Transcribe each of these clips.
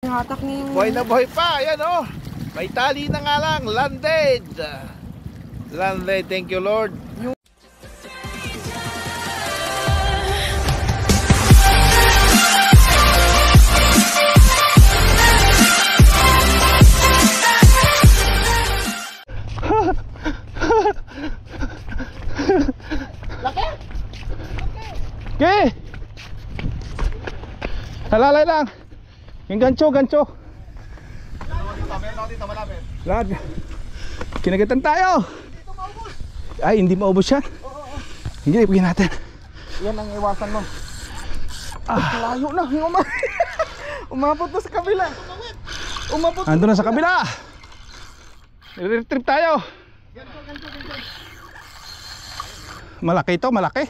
Hatak niya yung... Buhay na buhay pa, ayan oh. May tali na nga lang, landed. Landed, thank you Lord. Laki! Okay. Halalay lang. Yung gancho. Lad. Kinagatan tayo. Ay, hindi maubos yan. Hindi, ipagin natin. Yan ang iwasan mo. Layo na. Umabot na sa kabila. Ando na sa kabila. Trip tayo. Malaki ito, malaki.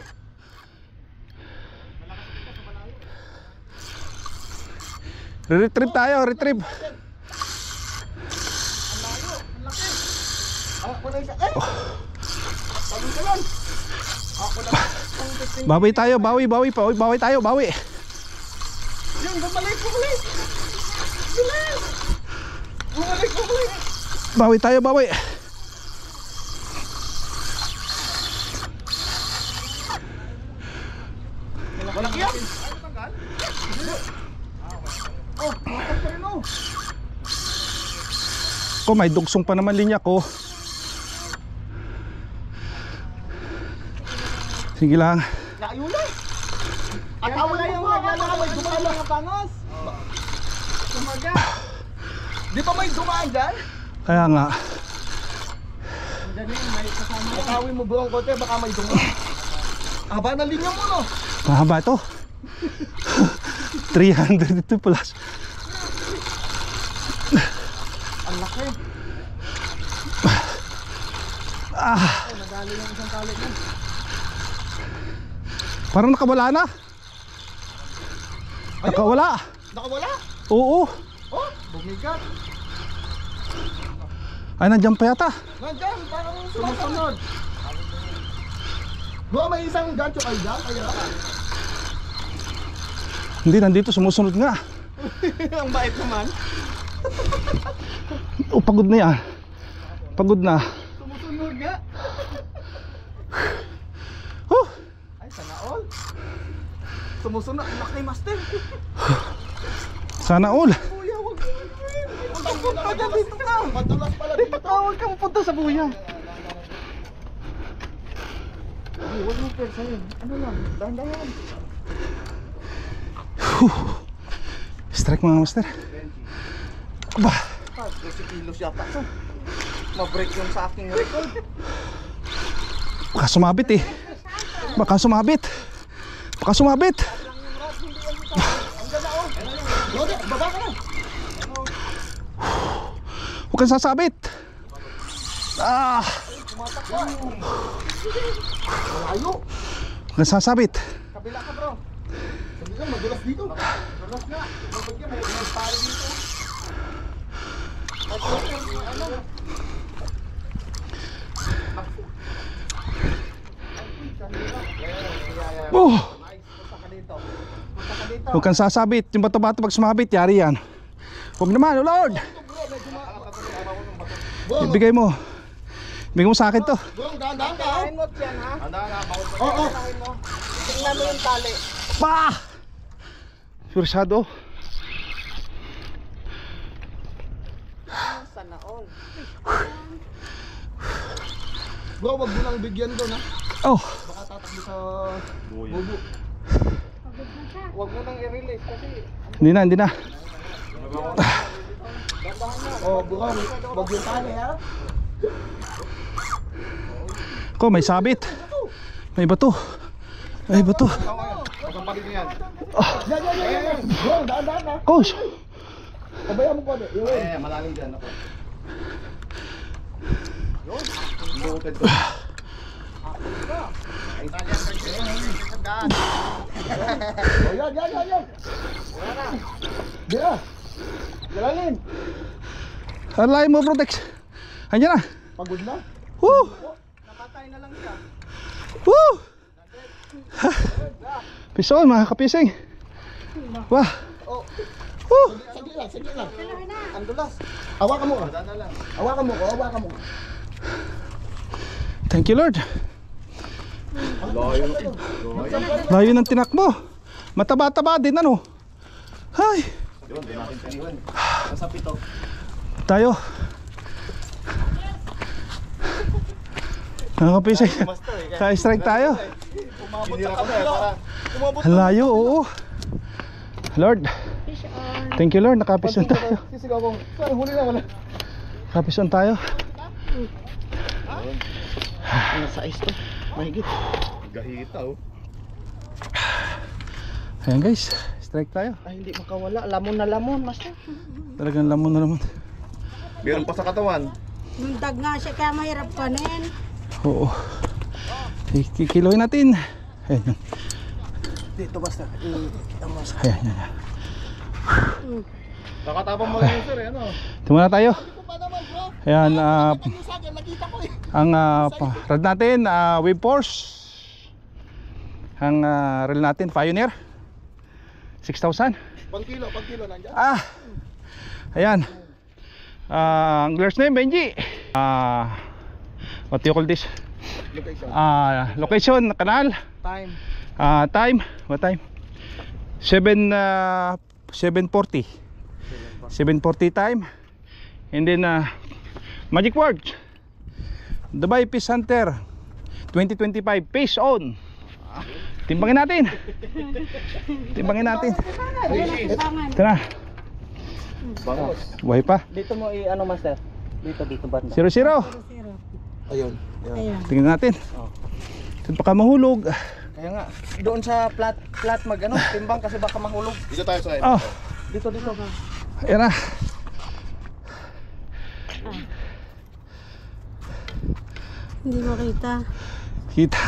Retrieve tayo, retrieve. Bawi tayo, bawi tayo. Yan, bumalik. Bumalik. Bawi tayo. Malaki yan. Oh, makakal pa rin oh. Ko, may dugsong pa naman linya ko. Sige lang. Layo na. At awala yung may dumaan mga bangos. Tumaga. Di ba may dumaan dyan? Kaya nga. Dyan may kasama. Matawin mo buong kote, baka may dumaan. Haba na linya mo no. Mahaba ito. 300 ito plus. Ang laki. Nadali yung isang tali mo. Parang nakawala na. Nakawala. Oo. Oh, bumigat. Ay, nandiyan pa yata. Nandiyan, parang sumasunod. May isang gancho kayo dyan, kaya? Hindi, nandito, sumusunod nga. Ang bait naman. Oh, pagod na yan. Pagod na. Sumusunod nga. Ay, sana all. Sumusunod, laki master. Sana all. Buya, huwag mo. Punta dyan, dito ka. Matulas pala dito. Huwag ka mapunta sa buya. Huwag mo persahin. Ano lang, dahan-dahan. Strike mga master. Aba. 12 kilos yata ito. Ma-break yung sa aking record. Baka sumabit eh. Baka sumabit. Baba ka na. Huwag kang sasabit. Malayo. Huwag kang sasabit. Kabila ka bro. Sabi ka, madulas dito. Madulas nga. Mabagyan, may pari dito. At ano? Huwag kang sasabit. Yung bato-bato pag sumabit, yari yan. Huwag naman, oh Lord. Ibigay mo sa akin to. Dahan-dahan ka. Dahan-dahan yan ha. Oo. Tingnan mo yung tali. Pa! Sursado. Sana all. Bro, wag mo nang bigyan doon ha. Oh. Baka tatakbo sa bubo. Wag mo nang i-release kasi. Hindi na. Oh, bro, wag yung tali ha. Ko, may sabit. May bato. Yan. Bro, dahan-dahan ha. Coach. Pabayaan mo ko. Malalim dyan ako. Yun. Bukod ko. Yan. Dira. Galalin. Alay mo, Protex. Andiyan na. Pagod na. Woo! Napatay na lang siya. Woo! Pison, mga kapising. Wah. Sige lang. Ang dulas. Hawakan mo. Hawakan mo. Thank you, Lord. Layo ng tinakbo. Mataba-taba din, ano? Ay. Yun, doon natin piniwan. Nasa pito. Tayo. Nakapisa. Sa strike tayo. Sinira ko na para. Ang layo, oo. Lord. Thank you, Lord. Nakapison tayo. Sisigaw ko. Saan huli na wala? Nakapison tayo. Ano sa ice to? Mahigit. Gahita oh. Ayan guys, strike tayo. Ay, hindi makawala. Lamon na lamon, master. Talagang lamon na naman. Meron pa sa katawan. Mundag nga siya kaya mahirap kanin. Oo. Kikiloy natin. Ayan yun. Dito, master. Ayan, ayan, ayan. Nakatapang mo lang yun sir, ano? Tumuna tayo. Pa naman, bro. Ayan, Sa akin, nakita ko eh. ang rod natin, Wave Force. Ang reel natin, Pioneer 6,000. Pag kilo nandyan. Ayan. Angler's name, Benji. What do you call this? Location. Location, kanal. Time. Time, what time? 7:40 time. And then magic words, Dubai Fish Hunter 2025 Fish on. Timbangin natin. Tara. Bangos. Buhay pa. Dito mo ano, master? Dito banda. 0-0. Ayun. Ayan. Tingnan natin. Ito baka mahulog. Kaya nga, doon sa flat magano, timbang kasi baka mahulog. Dito tayo sa Oh, Dito. ayan na. Hindi makita. Kita.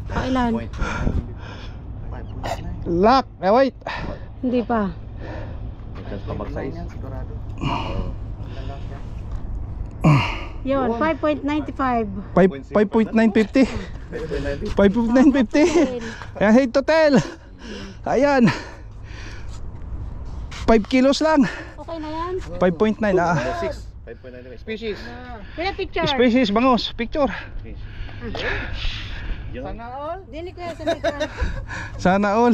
Kailan? Lock. Wait. Hindi pa. Mag-size. Sigurado. Yun, 5.95. 5.950. 5.950. Ayan, hate to tell. Ayan. 5 kilos lang. Okay na yan? 5.9. 5.9 species. Kaya picture. Species, bangos. Picture. Sana all. Dili ko yan sa may ka- Sana all.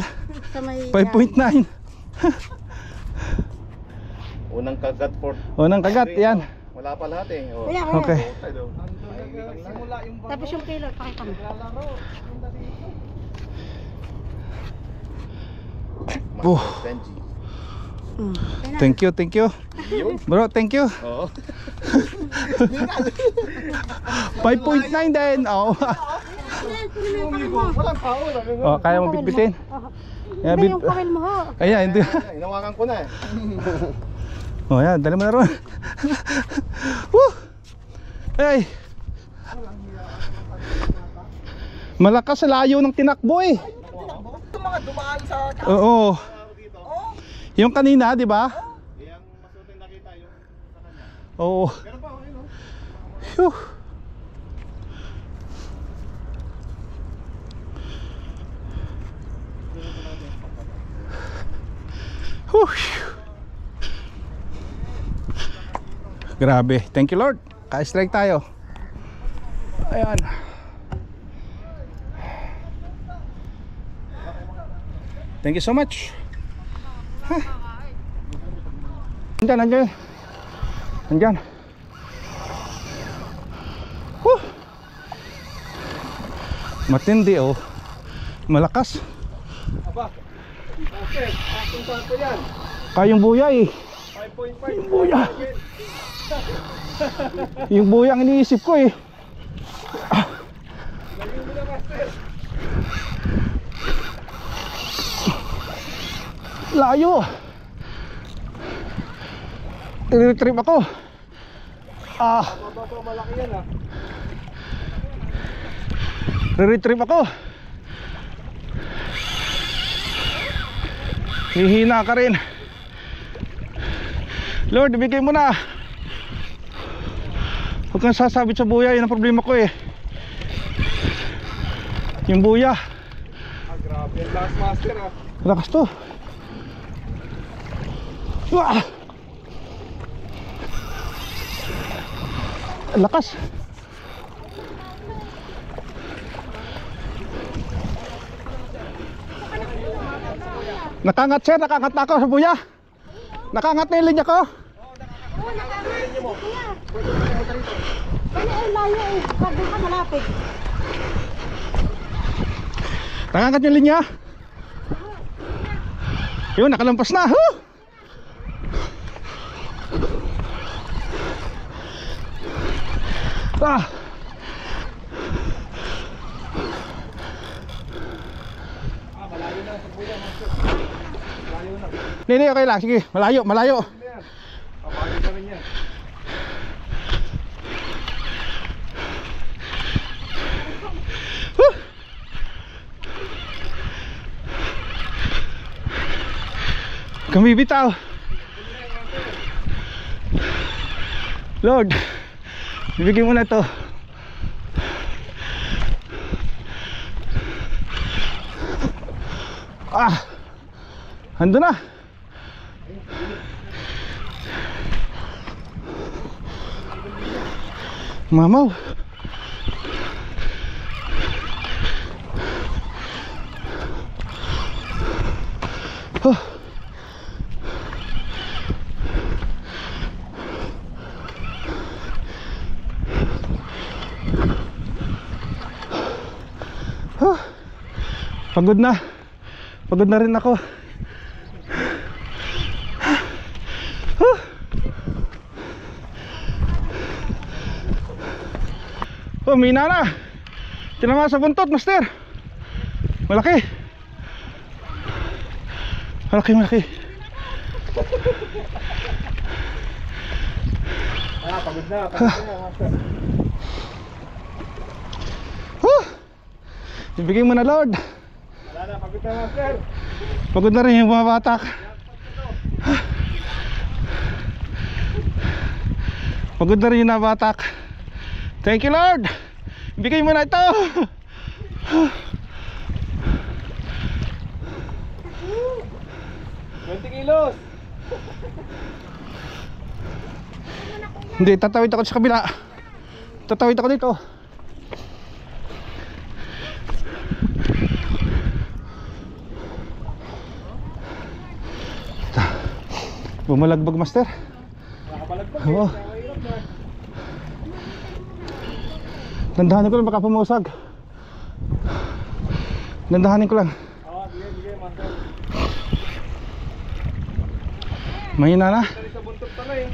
sa may 5.9. Unang kagat for. Unang kagat. Yan. Wala pa lahat eh. Oh. Kaya, Okay. Simula yung Tapos yung kilo, pakita mo. lalaro. Oh. Benji. Thank you. Bro, thank you. Oo. 5.9 din. Oh. Walang tao lang. Oh, kaya mo bitbitin. Ayan, Hindi yung pakil mo ho. Ayan, hindi. Hinawakan ko na eh. Oh, ayan, dali mo na ron. Woo! Ay. Malakas sa layo ng tinakbo eh. Ito mga dumaan sa Oo. Yung kanina, di ba? Yang masuting nakita yung sa kanya. Oo. Meron pa ayun oh. Phew. Whew. Grabe. Thank you, Lord. Ka-strike tayo. Ayan. Thank you so much. Nandyan. Whew. Matindi oh. Malakas. Aba. Okay. Akin sa ito yan. Kayong buya eh. 5.5. Yung buya. Yung buya ang iniisip ko eh. Layo. Tinitrip ako. Malaki yan ah. Re-retrieve ako. Hihina ka rin. Lord, ibigay mo na. Huwag kang sasabit sa buya. Yan ang problema ko eh. Yung buya. Grabe. Last master ah. Lakas to. Wah! Ang lakas. Nakangat sir, nakangat na ako sa buya. Nakangat na yung linya ko. Oo, nakakain mo. Kaya ay layo eh. Pag doon ka malapit. Nakangat yung linya. Yun, nakalampas na. Huh! Ah! Malayo na sa buya, master. Malayo na. Hindi, okay lang. Sige, malayo, malayo. Pabalik na rin yan. Huh! Kami bitaw. Lord, bibigyan mo na to. Ah, ando na. Mamaw. Oh. Oh. Pagod na. Pagod na rin ako. Oh. Oh, mina na. Tinama sa buntot, master. Malaki. Malaki, malaki. Pagod na, master. Ibigay mo na, Lord. Wala na, pagod na, master. Pagod na rin yung mga batak. Pagod na rin yung nabatak. Thank you, Lord. Ibigay mo na ito. 20 kilos. Hindi, tatawid ako sa kabila. Tatawid ako dito. Bumalagbag, master. Nakapalagbag. Oo. Dandahanin ko lang, baka pumusag. Dandahanin ko lang. Oo, sige, master. Mahina na. Dari sa buntot pala eh.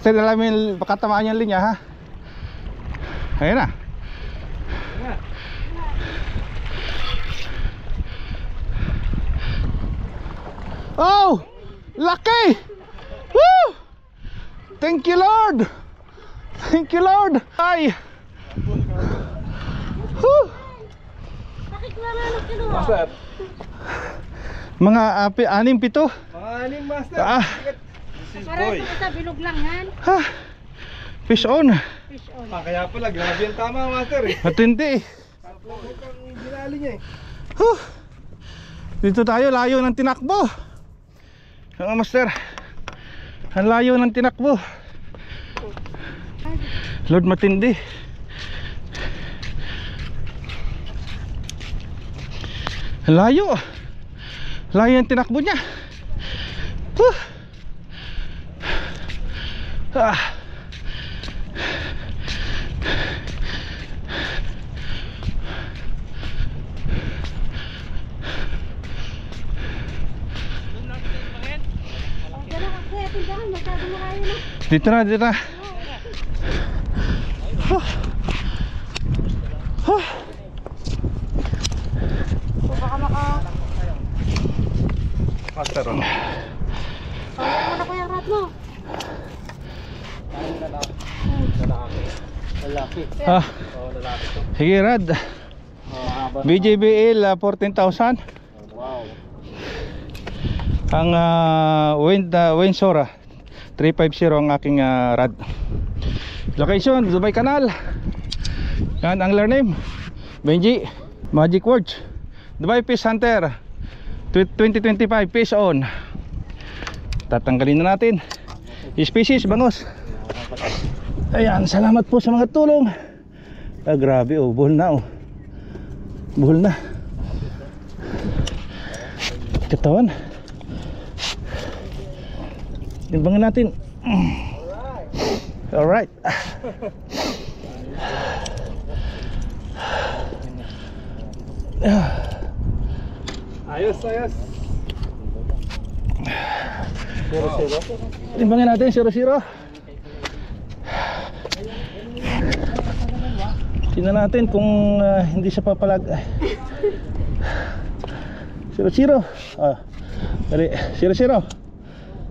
Master, alamin baka tamaan yung linya, ha? Ayan na. Oh! Lucky! Woo! Thank you, Lord! Thank you, Lord! Ay! Woo! Bakit wala na kinuha? Master. Mga 6-7. Mga aning, master. Ah! This is Para boy. sa bilog lang yan. Ha! Fish on! Fish on. Kaya pala, grabe yung tama, master eh. Matindi! Tatlong bukang ginali niya eh. Huh! Dito tayo, layo ng tinakbo. Mga master, ang layo ng tinakbo. Lord, matindi. Ang layo. Layo ng tinakbo niya. Huh! Ah! Dito na, dito na. Huh. Huh. Baka maka... Master, Kaya mo na kuya rat mo. Oo, lalaki to. Sige Rad. Haba. BJBL 14,000. Wow. Ang Windsor 350 ang aking rad. Location Dubai Canal. Yan ang angler name Benji. Magic Words Dubai Fish Hunter 2025 fish on. Tatanggalin na natin species bangos. Ayan, salamat po sa mga tulong. Grabe oh, buhol na oh. Buhol na. Katawan. Timbangin natin. Alright. Ayos, ayos. 0-0. Timbangin natin 0-0. Tingnan natin kung hindi siya papalag. 0-0. Dali, 0-0. 0-0.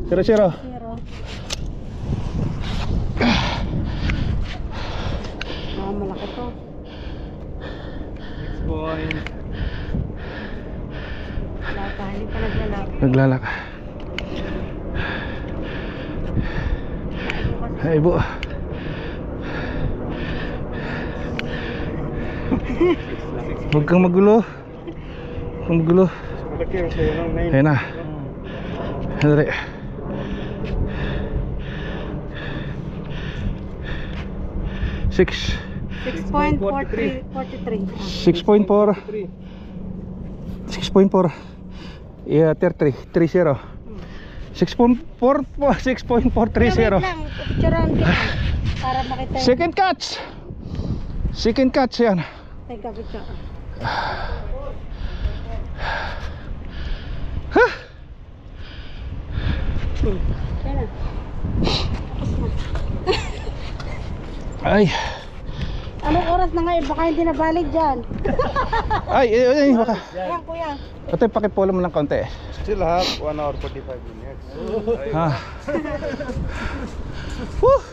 Zero. Malaki to. 6 point. Wala pa, hindi pa naglalaki. Naglalak. Ay bu. Huwag kang magulo. Huwag kang magulo. Malaki yung sa'yo ng 9. Ayan na. Dali. Six. 6.43. 6.4. 6.4. Yeah, 30. 6.4. 6.430. lang, picturean kita. Para makita yung... Second catch. Second catch yan. Teka, picture. Huh? Yan na. Ay. Anong oras na ngayon? Baka hindi nabalik dyan. Ay, baka. Yan, kuya. Ito, pakipolo mo ng konti. Still have 1 hour 45 minutes. Ha. Woo!